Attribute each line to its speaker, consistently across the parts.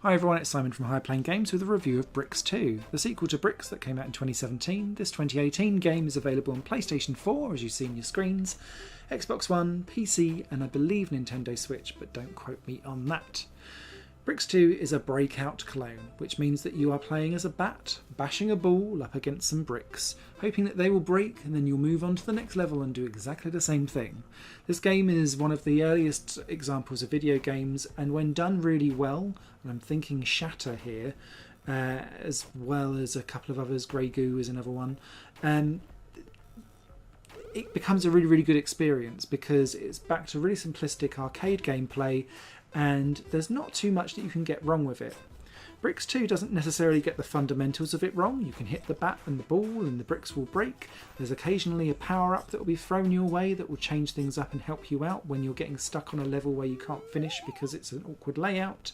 Speaker 1: Hi everyone, it's Simon from High Plane Games with a review of Breakout 2, the sequel to Briks that came out in 2017. This 2018 game is available on PlayStation 4, as you see on your screens, Xbox One, PC, and I believe Nintendo Switch, but don't quote me on that. Breakout 2 is a Breakout clone, which means that you are playing as a bat, bashing a ball up against some bricks, hoping that they will break and then you'll move on to the next level and do exactly the same thing. This game is one of the earliest examples of video games, and when done really well, and I'm thinking Shatter here, as well as a couple of others, Grey Goo is another one, it becomes a really good experience because it's back to really simplistic arcade gameplay, and there's not too much that you can get wrong with it. Breakout 2 doesn't necessarily get the fundamentals of it wrong. You can hit the bat and the ball and the bricks will break. There's occasionally a power-up that will be thrown your way that will change things up and help you out when you're getting stuck on a level where you can't finish because it's an awkward layout.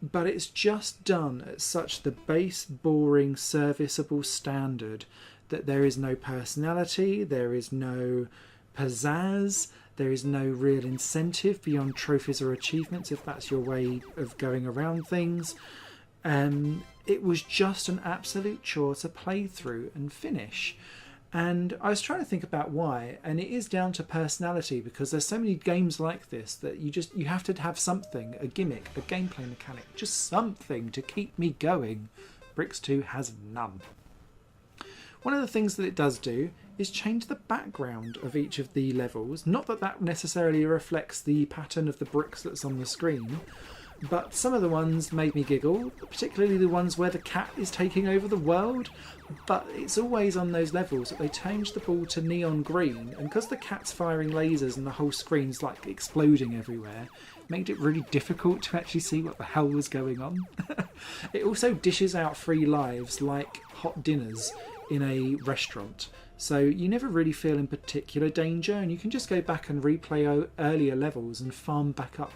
Speaker 1: But it's just done at such the base, boring, serviceable standard that there is no personality, there is no pizzazz, there is no real incentive beyond trophies or achievements if that's your way of going around things. It was just an absolute chore to play through and finish. And I was trying to think about why, and it is down to personality, because there's so many games like this that you have to have something, a gimmick, a gameplay mechanic, just something to keep me going. Breakout 2 has none. One of the things that it does do is change the background of each of the levels. Not that that necessarily reflects the pattern of the bricks that's on the screen, but some of the ones made me giggle, particularly the ones where the cat is taking over the world. But it's always on those levels that they change the ball to neon green, and because the cat's firing lasers and the whole screen's like exploding everywhere, it made it really difficult to actually see what the hell was going on. It also dishes out free lives like hot dinners in a restaurant, so you never really feel in particular danger, and you can just go back and replay earlier levels and farm back up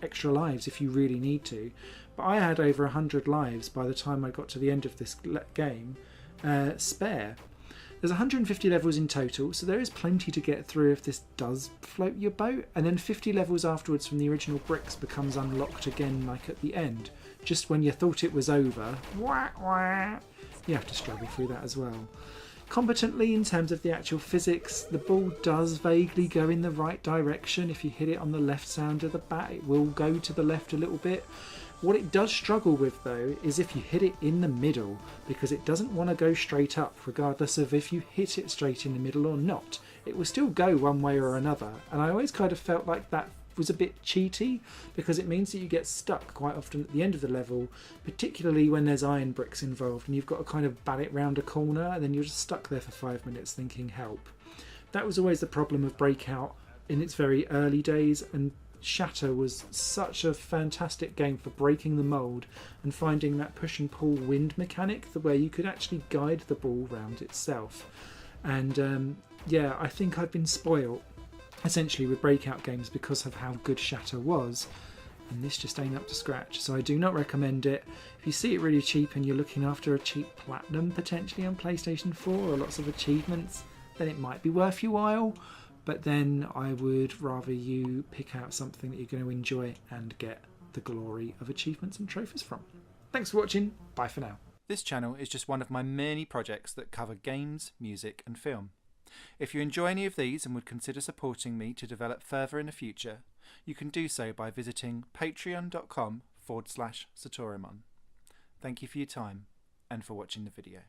Speaker 1: extra lives if you really need to. But I had over 100 lives by the time I got to the end of this game spare. There's 150 levels in total, so there is plenty to get through if this does float your boat, and then 50 levels afterwards from the original bricks becomes unlocked again, like at the end, just when you thought it was over. Wah, wah. You have to struggle through that as well. Competently, in terms of the actual physics, the ball does vaguely go in the right direction. If you hit it on the left side of the bat, it will go to the left a little bit. What it does struggle with though is if you hit it in the middle, because it doesn't want to go straight up regardless of if you hit it straight in the middle or not. It will still go one way or another, and I always kind of felt like that was a bit cheaty, because it means that you get stuck quite often at the end of the level, particularly when there's iron bricks involved and you've got to kind of bat it round a corner, and then you're just stuck there for 5 minutes thinking help. That was always the problem of Breakout in its very early days, and Shatter was such a fantastic game for breaking the mould and finding that push and pull wind mechanic where you could actually guide the ball round itself. And yeah, I think I've been spoilt essentially with Breakout games because of how good Shatter was, and this just ain't up to scratch, so I do not recommend it. If you see it really cheap and you're looking after a cheap platinum potentially on PlayStation 4 or lots of achievements, then it might be worth your while, but then I would rather you pick out something that you're going to enjoy and get the glory of achievements and trophies from. Thanks for watching, bye for now.
Speaker 2: This channel is just one of my many projects that cover games, music and film. If you enjoy any of these and would consider supporting me to develop further in the future, you can do so by visiting patreon.com/Satorimon. Thank you for your time and for watching the video.